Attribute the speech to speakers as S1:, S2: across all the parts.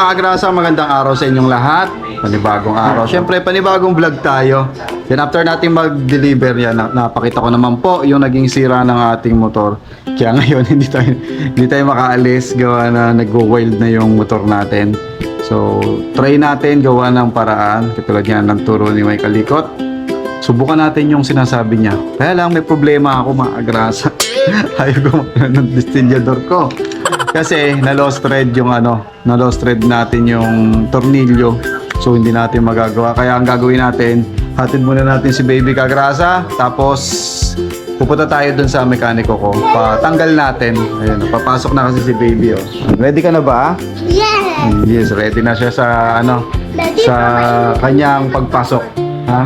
S1: Agrasa, magandang araw sa inyong lahat. Panibagong araw. Siyempre, panibagong vlog tayo. Then after natin mag-deliver yan, napakita ko naman po yung naging sira ng ating motor. Kaya ngayon, hindi tayo makaalis. Gawa na nag-wild na yung motor natin. So, try natin gawa ng paraan. Katulad yan ng turo ni Mike Alikot. Subukan natin yung sinasabi niya. Kaya lang, may problema ako, mga agrasa. Ayaw ko ng distillador ko. Kasi na-lost thread yung na-lost thread natin yung tornilyo. So hindi natin magagawa. Kaya ang gagawin natin, hatid muna natin si Baby Kagrasa. Tapos pupunta tayo dun sa mekaniko ko. Patanggal natin. Ayun, papasok na kasi si Baby. Oh. Ready ka na ba?
S2: Yes!
S1: Yes, ready na siya sa sa kanyang pagpasok. Ha?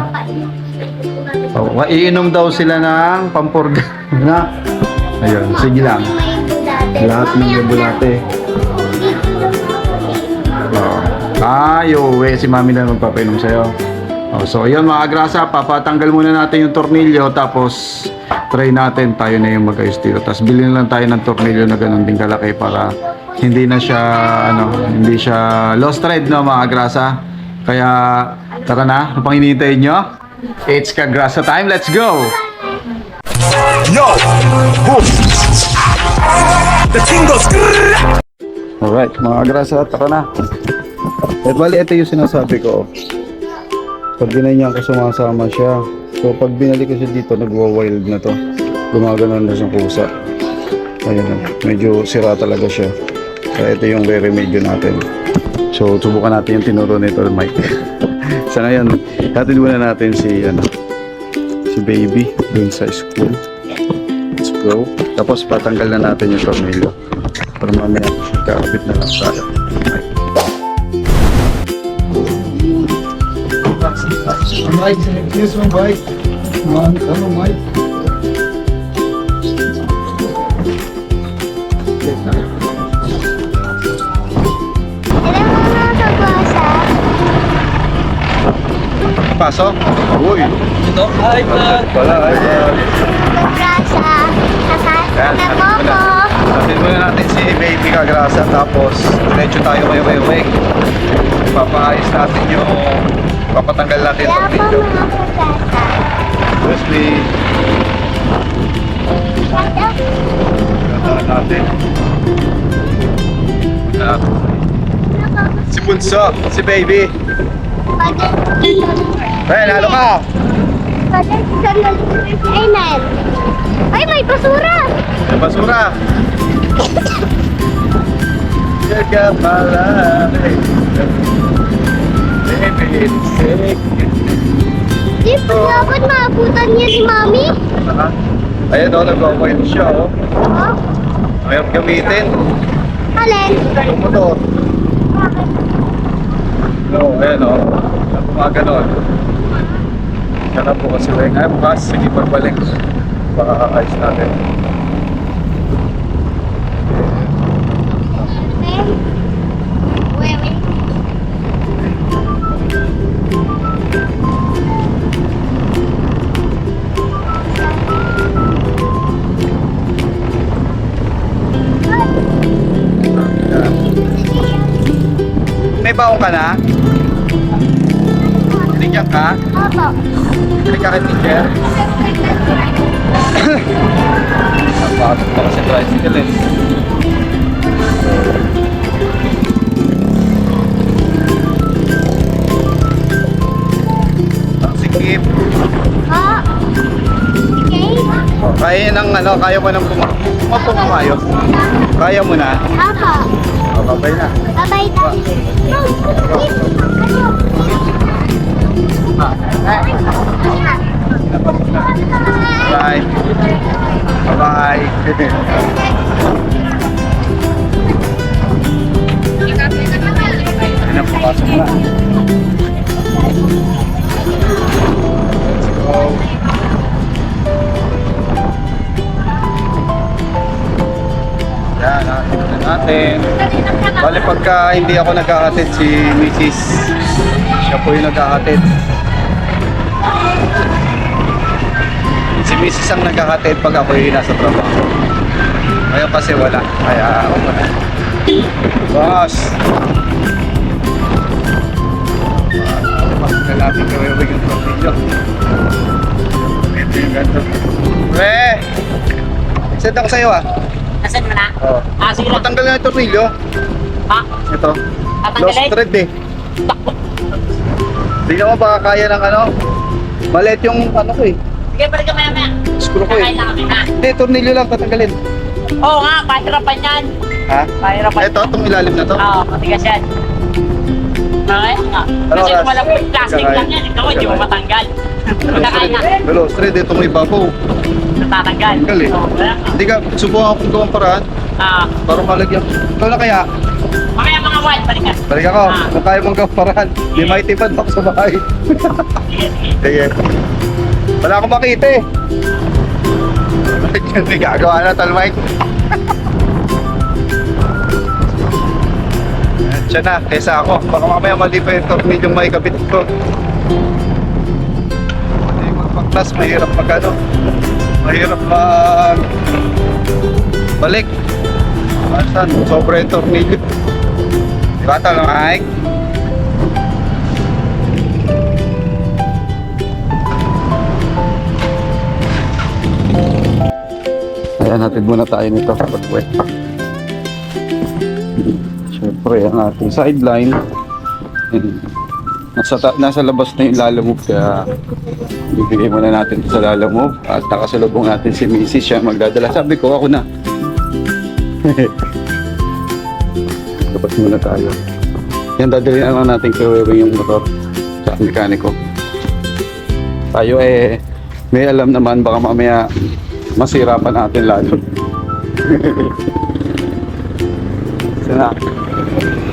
S1: Oh, iinom daw sila ng pampurga. Na? Ayun, sige lang. Lahat ng bulate. Uwi. Si mami na magpapainom sa'yo. So, ayun mga agrasa. Papatanggal muna natin yung tornilyo. Tapos, try natin. Tayo na yung mag-ayos dito. Tapos, bilhin lang tayo ng tornilyo na ganun din kalaki para hindi na siya, hindi siya lost thread, no, mga agrasa. Kaya, tara na. Ano pang hinihintay nyo? It's Kagrasa time. Let's go!
S3: Yo! Boom! The thing goes.
S1: Alright, mga agrasa, tara na. Bali, ito yung sinasabi ko. Pag ginanyan ko, sumasama siya. So, pag binalik ko siya dito, nagwa-wild na to. Gumaganon na siyang kusa. Ayun, medyo sira talaga siya. Kaya ito yung re-remedyo natin. So, subukan natin yung tinuro nito, Mike. Sa ngayon, hatid muna natin si Baby dun sa school. Let's go. Tapos patanggal na natin yung tornilyo para mamaya kakabit na lang tayo. Mike, this one, Mike. Ano, Mike? Pasok? Uy!
S4: Ito, ay,
S1: Wala, ay,
S2: Kagrasa, nakoko.
S1: Sabihin muna natin si Baby Kagrasa. Tapos, diretso tayo may papaayos natin yung papatanggal natin
S2: Wala
S1: yung
S2: pa
S1: tornilyo.
S2: mga kagrasa.
S1: Firstly, ganda natin. Si Bunso, si Baby. Ben, halo ka!
S2: Amen. Ay, may basura!
S1: May basura! Jaga pala, baby, sick.
S2: Di ba dapat maabutan niya si Mami?
S1: Ayan o, nag-o-coil siya o.
S2: Oo.
S1: Mayroon gamitin.
S2: Alin?
S1: Yung motor. No, ayan o. Gumaganon. Siya na po kasi weng. Ay, bukas. Sige, pagbalik. Baka kakayos natin. May baong ka na? Binigyan ka?
S2: Opo.
S1: Binigyan ka teacher? Napasok na kasi tricycle eh. Ang sikip. Kaya nang kaya mo nang pumayos. Kaya mo na?
S2: Opo.
S1: Babay na.
S2: Babay na.
S1: Bye. Bye-bye. Ayan na, papasok na. Let's go. Yan, nakatid na natin. Bale, pagka hindi ako naghahatid, si Mrs. Siya po yung naghahatid. Si Mrs. ang naghahatid pag ako yung nasa trabaho. Ngayon kasi wala. Kaya ako muna. Boss! sa'yo ah.
S4: Nasaan mo na?
S1: Oo.
S4: Sige lang.
S1: Matanggal na yung tornilyo.
S4: Ha?
S1: Ito. Lost
S4: Tatanggalin?
S1: thread eh. Tingnan mo baka kaya ng ano. Maliit yung ano ko eh.
S4: Sige, balik ka maya-maya.
S1: Screw ko eh.
S4: Kakain na kami na.
S1: Hindi, tornilyo lang tatanggalin.
S4: Oo nga, pahirapan yan.
S1: Ha?
S4: Pahirapan.
S1: Ito, itong ilalim na to.
S4: Oo, matigas yan. Okay nga.
S1: Ano
S4: Kasi
S1: oras?
S4: kung walang plastic lang yan, ikaw hindi mo matanggal. Magkakain na.
S1: Pero thread, ito may babaw.
S4: Natatanggal.
S1: Tanggal eh.
S4: Oo, wala nga.
S1: Hindi ka, subukan akong gawang paraan para malagyan. Ikaw na kaya?
S4: Mamaya mga white, balik ka.
S1: Balik ako, kung kaya mong gawang paraan. Di may tipad ako sa bahay.
S4: Sige, sige.
S1: Sige. Wala akong makita eh. Hindi gagawa na, Tol Mike. Siya na, kaysa ako. Baka mamaya mali pa yung tornilyong may kabit ko. Hindi magpaklas, mahirap mag ano. Mahirap mag... balik. Asan? Sobra yung tornilyo. Diba, Tol Mike? Ayan, hatid muna tayo nito kapag wet. Siyempre, ang ating sideline. Nasa labas na yung lalamove, kaya bibigay muna natin ito sa lalamove. At nakasalubong natin si Mrs. siya magdadala. Sabi ko, ako na. Labas muna tayo. Yan, dadalhin lang natin kay Wewe yung motor sa mekaniko. Tayo may alam naman, baka mamaya masira pa natin lalo. Sana.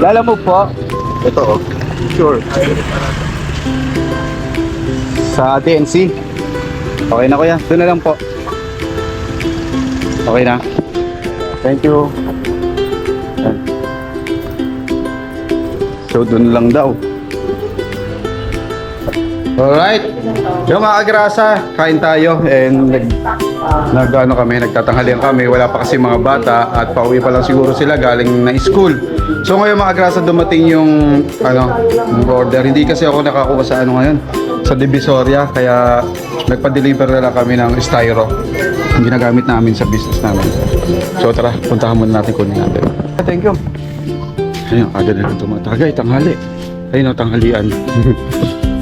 S1: Lalamove po. Ito oh. Sure. Sa TNC. Okay na kuya. Doon na lang po. Okay na. Thank you. Ayan. So doon lang daw. Alright. Yung mga agrasa, kain tayo and nagtatanghalian kami. Wala pa kasi mga bata at pauwi pa lang siguro sila galing na school. So ngayon mga agrasa, dumating yung yung order. Hindi kasi ako nakakuha sa ngayon, sa Divisoria, kaya nagpa-deliver na lang kami ng styro. Yung ginagamit namin sa business namin. So tara, puntahan muna natin, kunin natin. Thank you. Ayun, agad na lang tumatagay, tanghali. Ayun o, tanghalian.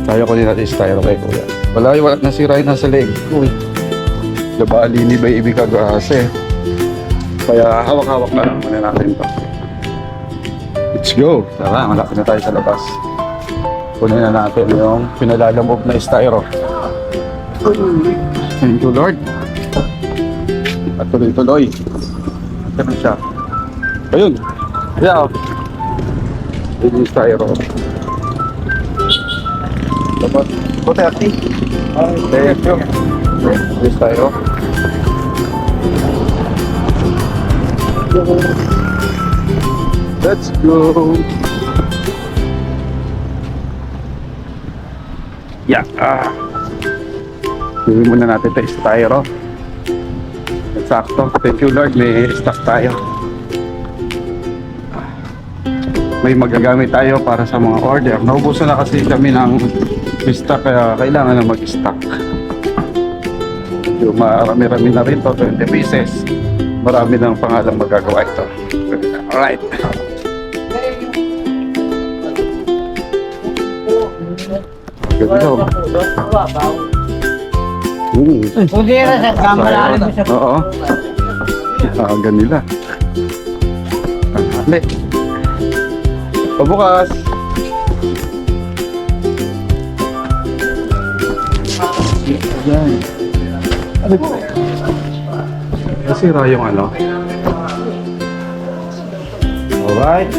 S1: Tayo kunin natin styro kay kuya. Wala nasira yung nasa leg. Uy. Labali ni ba ibig kagase. Kaya hawak-hawak na lang muna natin ito. Let's go. Tara, malapit na tayo sa labas. Kunin na natin yung pinalalamove na styro. Thank you, Lord. At tuloy-tuloy. Ito na siya. Ayun. Yeah. Ito yung styro. Dapat. Puti ati. Thank you. This styro. Let's go. Yeah. Gawin muna natin ito styro. Sakto. Thank you Lord. May stock tayo. May magagamit tayo para sa mga order. Naubusan na kasi kami ng stock, kaya kailangan na mag-stock. Yung marami-rami na rin to, 20 pieces. Marami ng pangalang magagawa ito. Alright. Ganda.
S4: Pudira sa kamera.
S1: Oo. Ganila. Hali. Pabukas. Ayan. Nasira yung Alright.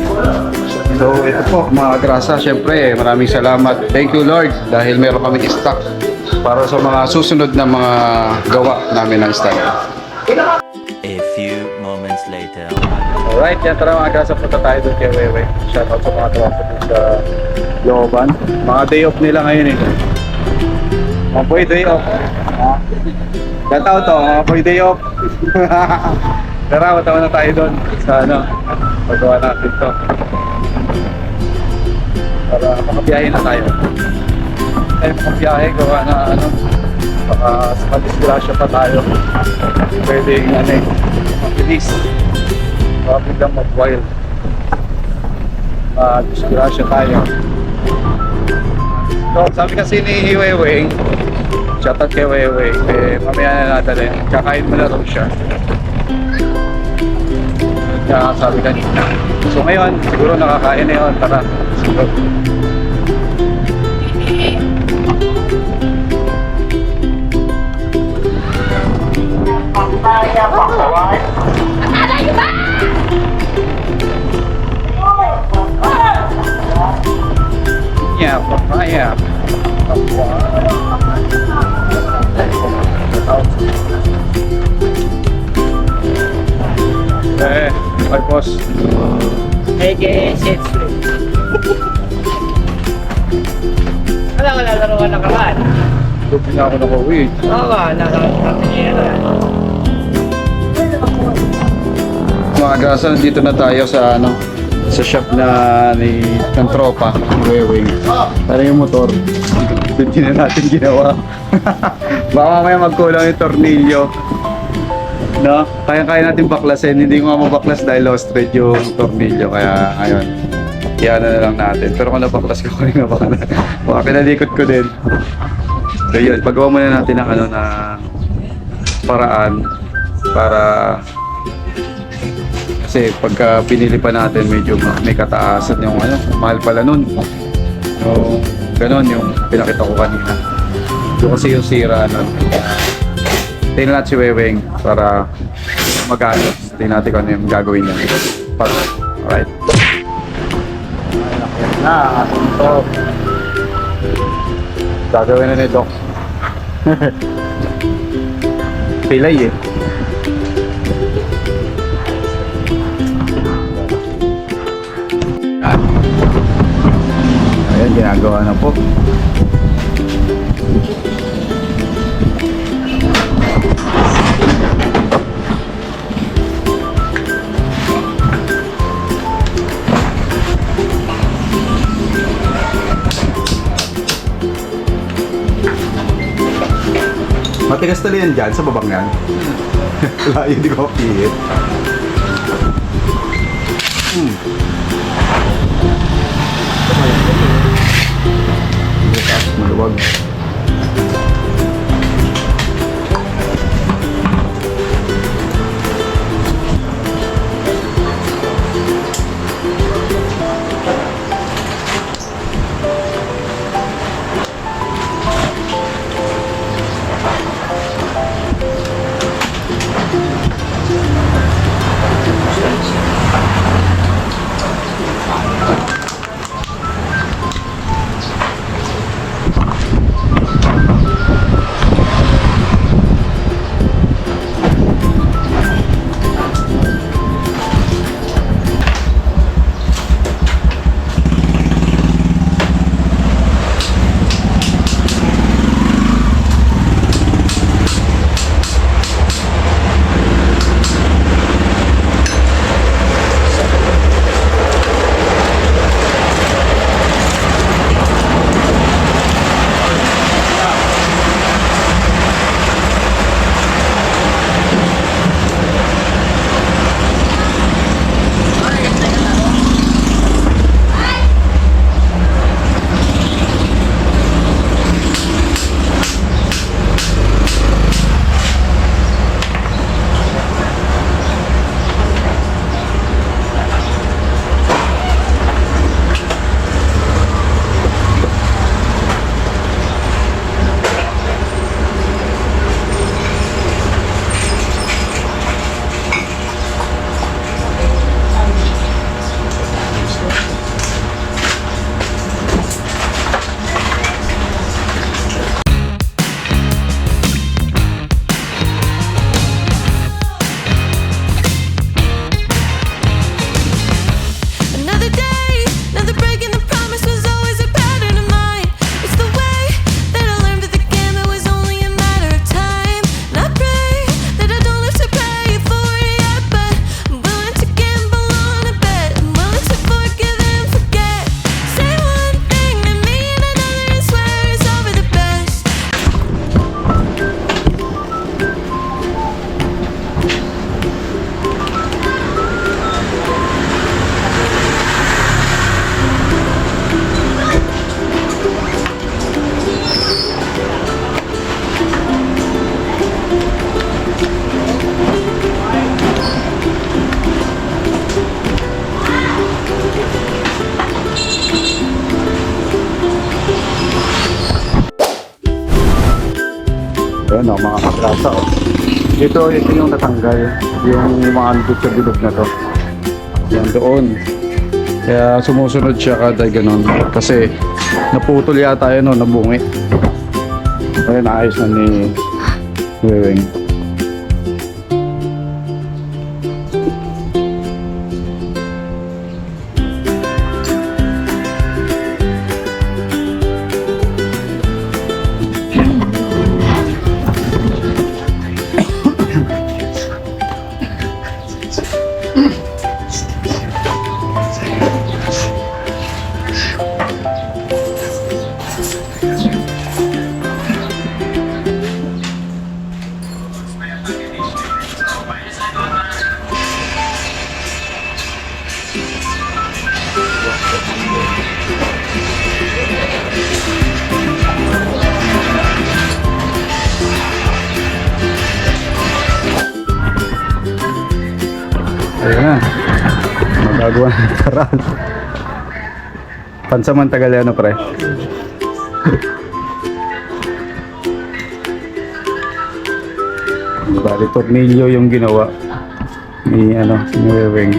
S1: So ito po mga grasa, syempre maraming salamat. Thank you Lord dahil meron kaming stock para sa mga susunod na mga gawa namin ng stock.
S5: A few moments later.
S1: Alright, yan tara mga grasa, punta tayo doon kay Wewe. Shoutout sa mga tawasan din sa Looban. Mga day off nila ngayon eh. Mga boy day off. Shoutout to, mga boy day off. Tara, matawa na tayo doon sa pagawa natin to. Para makabiyahe na tayo. Makabiyahe, gawa na baka sa disgrasya pa tayo. Pwedeng bilis. Biglang mag-wild. Disgrasya tayo. So, sabi kasi ni Weiwei, shoutout kay Weiwei, mamaya na natin kakain mo na rin siya. Kaya sabi kanina. So ngayon, siguro nakakain na yun. Tara, siguro. Yeah, papaya. Ay boss.
S4: Hey guys, it's wala ko lalaruan ng kalan.
S1: Lupi na ako nakauwi.
S4: Oo nga, nalaruan niya yan.
S1: Mga gasa, dito na tayo sa sa shop na ng tropa, ni Weiwei. Para yung motor, hindi na natin ginawa. Baka mamaya magkulang yung tornilyo. No? Kaya natin baklasin. Hindi ko nga mabaklas dahil lost thread yung tornilyo. Kaya ngayon, iyan na lang natin. Pero kung nabaklas ko rin, baka pinalikot ko din. So yun, pagawa muna natin ng na paraan para kasi pagka pinili pa natin medyo may kataasan yung mahal pala nun. So, ganon yung pinakita ko kanina. Yung kasi yung sira tingnan natin si Weiwei para mag-anos. Tingnan natin kung ano yung gagawin niya. Alright. Na, ito. Gagawin na ni Doc. Pilay eh. Ayan, ginagawa na po. Matigas tali yan dyan sa babang yan. Wala yun, di ko pihit. Maluwag. Yun, oh, mga kagrasa. Oh. Ito yung natanggal. Yung mga andot sa bilog na to. Yan doon. Kaya sumusunod siya kada ganun. Kasi naputol yata yun, no, nabungi. Kaya naayos na ni Weweng. Ayun na. Magagawa ng paraan. Pansamantagal yan, pre. Bali, tornilyo yung ginawa ni Weweng.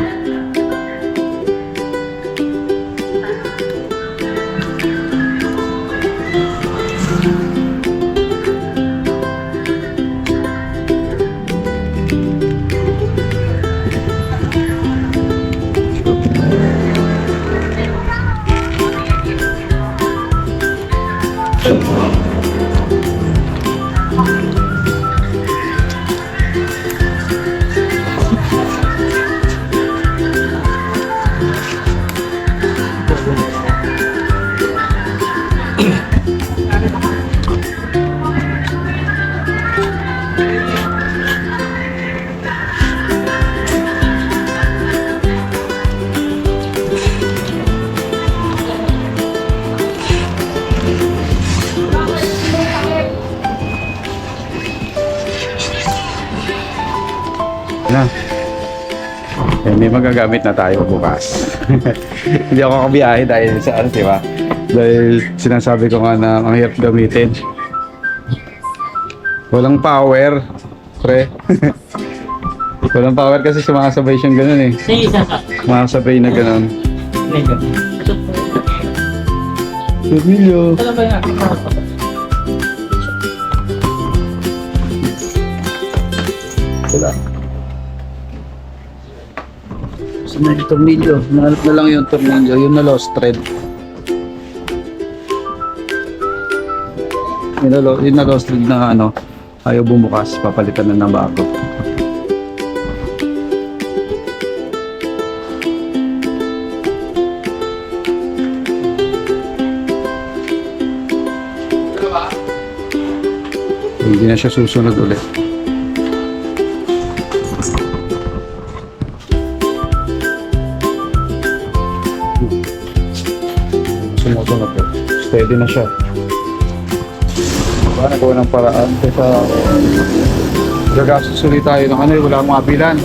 S1: Na. Eh, may magagamit na tayo bukas. Hindi ako kabiyahe dahil sa di ba? Dahil sinasabi ko nga na ang hirap gamitin. Walang power, pre. Walang power kasi sumakasabay siyang ganun eh.
S4: Sige, isa ka.
S1: Sumakasabay na ganun.
S4: Medyo.
S1: Emilio.
S4: Ano ba yan?
S1: Wala. Saan na yung tornilyo? Nahanap na lang yung tornilyo. Yung na lost thread. Yung na lost thread na ayaw bumukas. Papalitan na ng bago. Hindi na siya susunod ulit. Sumusunod po. Steady na siya. Diba, nagawa ng paraan. Kesa gagastos ulit tayo ng wala mga bilan.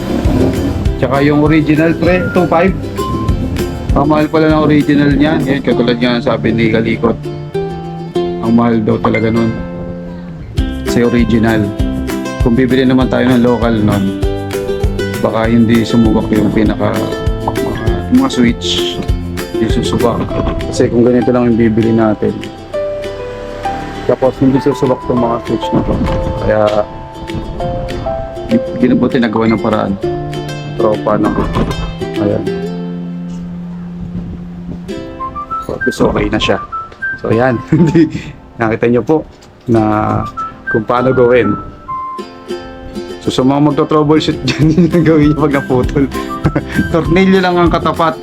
S1: Tsaka yung original pre, 2.5. Ang mahal pala ng original niyan. Yan, katulad nga sabi ni Kalikot. Ang mahal daw talaga nun. Kasi original. Kung bibili naman tayo ng local nun, baka hindi sumubak yung mga switch. Hindi susubak. Kasi kung ganito lang yung bibili natin, tapos hindi susubak itong mga switch na to. Kaya ginabuti nagawa ng paraan. Tropa na ko. Ayan. So okay na siya. So ayan. Nakita nyo po na kung paano gawin. So sa mga magto-troubleshoot dyan, gawin nyo pag naputol. Tornilyo lang ang katapat.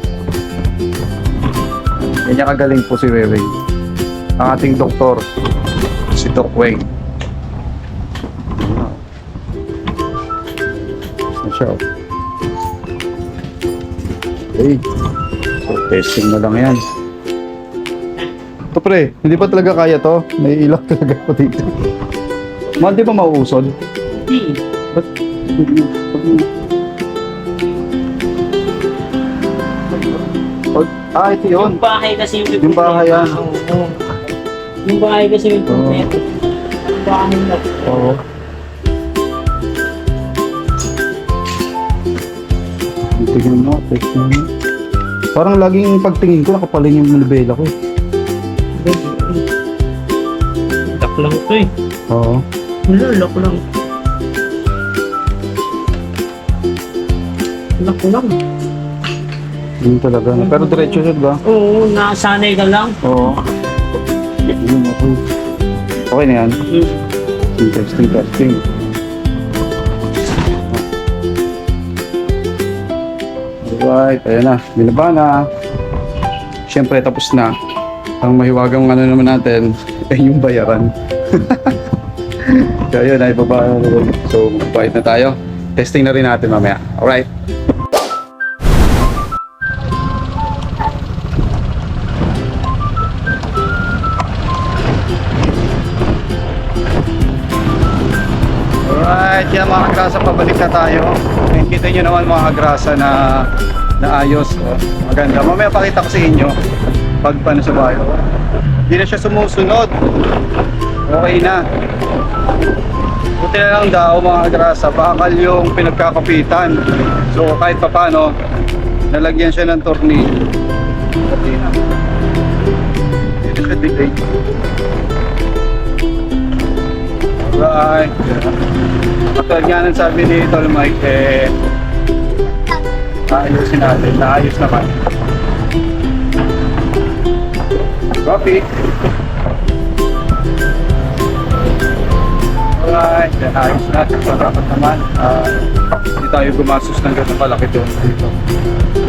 S1: Ganyan kagaling po si Weweng. Ang ating doktor, si Doc Weng. Na siya. Okay. So testing na lang yan. Ito pre, hindi pa talaga kaya to. May ilak talaga po dito. Mahal di ba mauusod?
S4: Hindi.
S1: Ba't? Ito yun.
S4: Yung bahay kasi yung
S1: Yung bahay yan.
S4: Oo. Yung bahay kasi yung
S1: Oo.
S4: Yung bahay na.
S1: Oo. Tingnan mo, tingnan mo. Parang laging pagtingin ko, nakapaling yung nilibela ko eh.
S4: Lock lang ito eh.
S1: Oo.
S4: Wala, lock lang. Lock lang.
S1: Yun talaga. Pero diretso siya, ba?
S4: Oo, nasanay ka lang.
S1: Oo. Yun, okay. Okay na yan. Testing. Alright, ayan na. Binaba na. Siyempre, tapos na. Ang mahiwagang ano naman natin, ay yung bayaran. So, yun, ay baba na naman. So, bayad na tayo. Testing na rin natin mamaya. Alright. Alright, yan mga kagrasa, pabalik na tayo. Kita nyo naman mga kagrasa na ayos. Oh, maganda. Mamaya pakita ko sa inyo pag paano sa bayo. Hindi na siya sumusunod. Okay na. Buti na lang daw mga kagrasa, bakal yung pinagkakapitan. So kahit pa paano, nalagyan siya ng tornilyo. Okay na. Hindi siya delay. Alright. Katulad nga ng sabi ni Tol Mike, ayusin natin. Naayos naman. Copy. Alright. Ayos natin. Dapat naman. Hindi tayo gumasos ng ganun kalaki doon dito.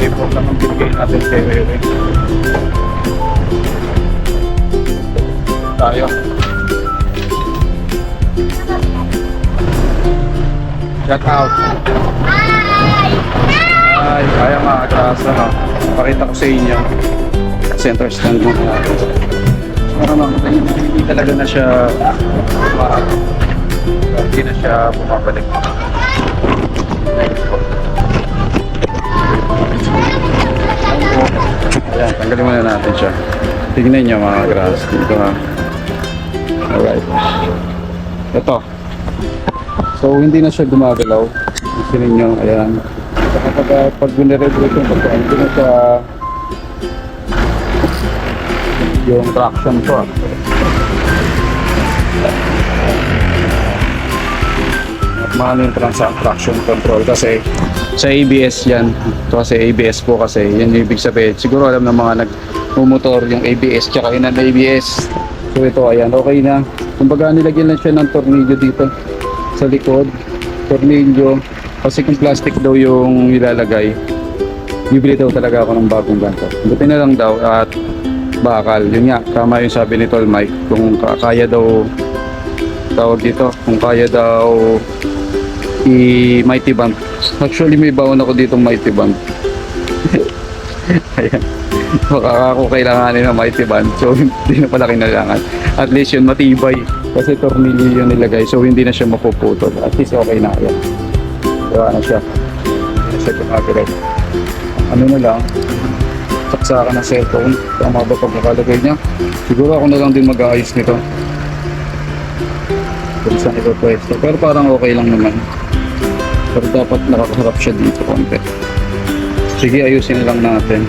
S1: May problem ang binigay natin sa Wewe. Tayo. Shout out. Ay, kaya mga kagrasa, no? Pakita ko sa inyo. Center stand mo na. Para makita nyo, hindi talaga na siya hindi na siya bumabalik. Ayan, tanggalin muna natin siya. Tignan nyo mga kagrasa. Dito ha. Alright. Ito. So, hindi na siya gumagalaw. Gusto ninyo, ayan. Saka pag binirebrate yung pagkaan, hindi na siya yung traction ko. Mahal yung traction control kasi sa ABS yan. Ito kasi ABS po kasi, yan yung ibig sabihin. Siguro alam ng mga nagmumotor yung ABS tsaka yun ang ABS. So ito, ayan, okay na. Kumbaga nilagyan lang siya ng tornilyo dito sa likod, tornilyo, kasi kung plastic daw yung ilalagay, bibili daw talaga ako ng bagong ganito. Buti na lang daw at bakal, yun nga, tama yung sabi ni Tol Mike, kung kaya daw, tawag dito, kung kaya daw i-mighty band. Actually may bawon ako dito mighty band. Ayan, baka ako kailanganin ng mighty band, so hindi na pala kinailangan. At least yun matibay kasi tornilyo yung nilagay, so hindi na siya mapuputol. At least okay na yan. Diba na siya. Hindi na siya gumagalaw. Ano na lang, saksakan ng cellphone. Tama ba pagkakalagay niya? Siguro ako na lang din mag-aayos nito. Kung saan ito pwesto. Pero parang okay lang naman. Pero dapat nakakaharap siya dito konti. Sige, ayusin na lang natin.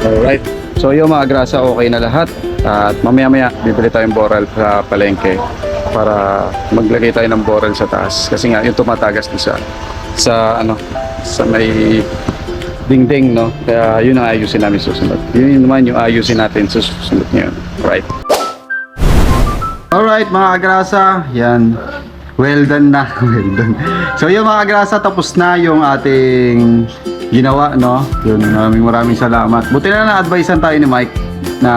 S1: Alright. So yung mga grasa, okay na lahat. At mamaya-maya, bibili tayong boral sa palengke para maglagay tayo ng boral sa taas. Kasi nga, yung tumatagas doon sa may dingding, no? Kaya yun ang ayusin namin susunod. Yun naman yung ayusin natin susunod ngayon. Right. Alright, mga agrasa. Yan. Well done na. Well done. So yung mga agrasa, tapos na yung ating ginawa, no? Yun, maraming salamat. Buti na na-advisean tayo ni Mike na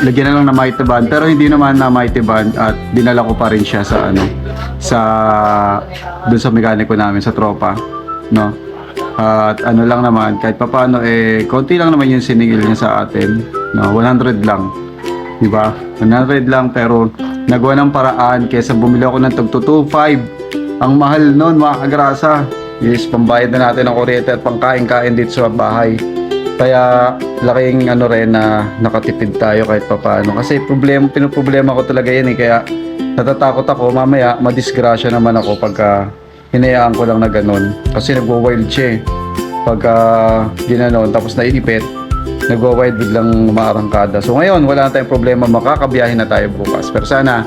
S1: lagyan na lang na mighty band, pero hindi naman na mighty band at dinala ko pa rin siya sa doon sa mekaniko namin sa tropa, no? At ano lang naman, kahit papaano konti lang naman yung siningil niya sa atin, no? 100 lang, di ba? 100 lang, pero nagawa ng paraan kaysa bumili ako ng tag 225. Ang mahal noon, mga kagrasa. Yes, pambayad na natin ng kuryente at pangkain-kain dito sa bahay. Kaya laking rin na nakatipid tayo kahit papaano. Kasi pinoproblema ko talaga yan kaya natatakot ako mamaya madisgrasya naman ako pagka hinayaan ko lang na ganun. Kasi nagwo-wild siya eh. Pagka ginanon, tapos naiipit, nagwo-wild biglang maarangkada. So ngayon, wala na tayong problema, makakabiyahin na tayo bukas. Pero sana,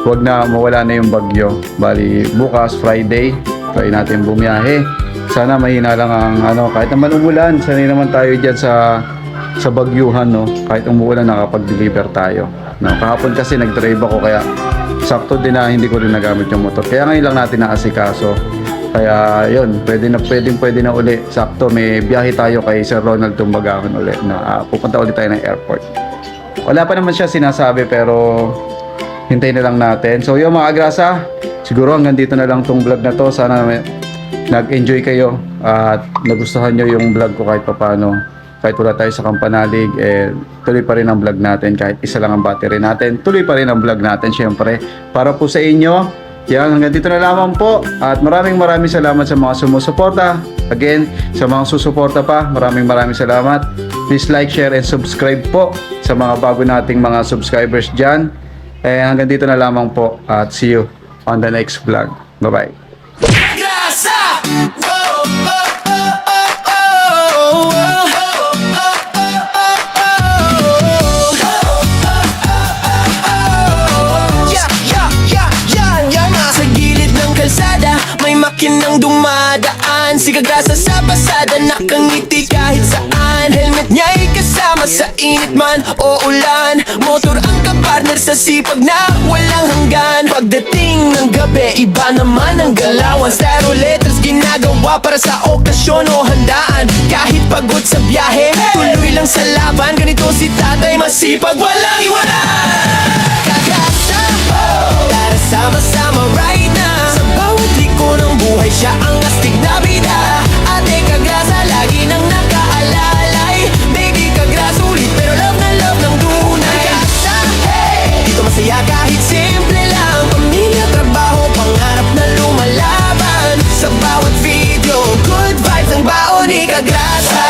S1: huwag na mawala na yung bagyo. Bali, bukas, Friday, try natin bumiyahe. Sana mahina lang ang kahit naman umulan, sanay naman tayo dyan sa bagyuhan, no? Kahit umuulan, nakapag-deliver tayo. No? Kahapon kasi nag-drive ako, kaya sakto din na hindi ko rin nagamit yung motor. Kaya ngayon lang natin naasikaso. Kaya yun, pwede na uli. Sakto, may biyahe tayo kay Sir Ronald Tumbagangan uli. Pupunta ulit tayo ng airport. Wala pa naman siya sinasabi, pero hintayin na lang natin. So yung mga agrasa, siguro hanggang dito na lang tong vlog na to. Sana nag-enjoy kayo at nagustuhan nyo yung vlog ko kahit papano. Kahit wala tayo sa Kampanalig, tuloy pa rin ang vlog natin. Kahit isa lang ang battery natin, tuloy pa rin ang vlog natin syempre. Para po sa inyo, yan, hanggang dito na lamang po. At maraming salamat sa mga sumusuporta. Again, sa mga susuporta pa, maraming salamat. Please like, share, and subscribe po sa mga bago nating mga subscribers dyan. Hanggang dito na lamang po. At see you on the next vlog. Bye-bye.
S6: Makinang dumadaan, si Kagrasa sa pasada, nakangiti kahit saan. Helmet niya'y kasama sa init man o ulan. Motor ang kapartner sa sipag na walang hanggan. Pagdating ng gabi, iba naman ang galawan. Stereo letters ginagawa para sa okasyon o handaan. Kahit pagod sa biyahe, tuloy lang sa laban. Ganito si tatay, masipag, walang iwanan. Kagrasa, tara sama-sama right now. Sa bawat liko ng buhay, siya ang astig na bida. Ate Kagrasa, lagi nang nakaalalay. Baby Kagrasa, ulit pero love na love ng tunay. Kagrasa, hey! Dito masaya kahit simple lang. Pamilya, trabaho, pangarap na lumalaban. Sa bawat video, good vibes ang baon ni Kagrasa.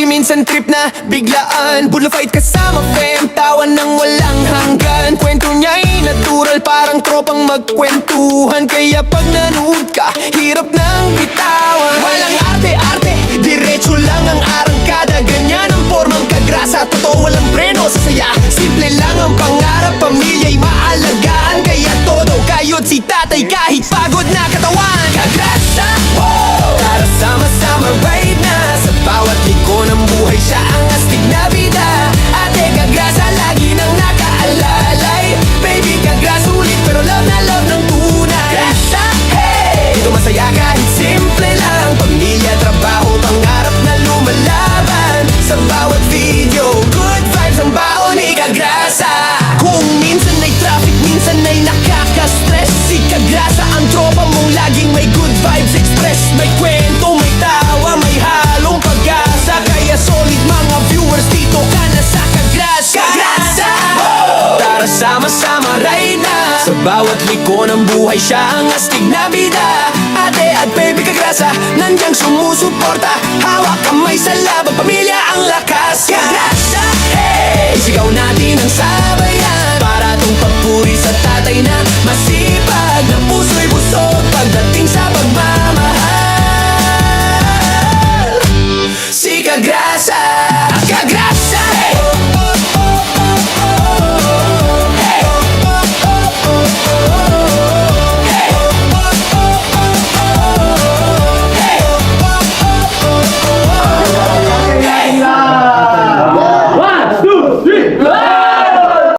S6: Minsan trip na biglaan, Bulla fight kasama fam, tawan ng walang hanggan. Kwento niya'y natural, parang tropang magkwentuhan. Kaya pag nanood ka, hirap nang bitawan. Walang arte-arte, diretso lang ang arangkada. Ganyan ang formang Kagrasa, totoo walang preno sa saya. Simple lang ang pangarap, pamilya'y maalagaan. Kaya todo kayod si tatay kahit pagod na katawan. Kagrasa, wow! Tara sama-sama right na. Sa bawat liko ng buhay, siya ang astig na bida. Ate Kagrasa, lagi nang nakaalalay. Baby Kagrasa, ulit pero love na love ng tunay. Kagrasa, hey! Dito masaya kahit simple lang. Pamilya, trabaho, pangarap na lumalaban. Sa bawat video, good vibes ang baon ni Kagrasa. Kung minsan ay traffic, minsan ay nakaka-stress, si Kagrasa ang tropa mong laging may good vibes express. May kwento, may tawa, may halong pag-asa. Kaya solid mga viewers, dito ka na sa Kagrasa. Kagrasa! Tara sama-sama right na. Sa bawat liko ng buhay, siya ang astig na bida. Ate at baby Kagrasa, nandiyan sumusuporta. Hawak kamay sa laban, pamilya ang lakas. Kagrasa, hey! Isigaw natin ang sabayan, para tong papuri sa tatay na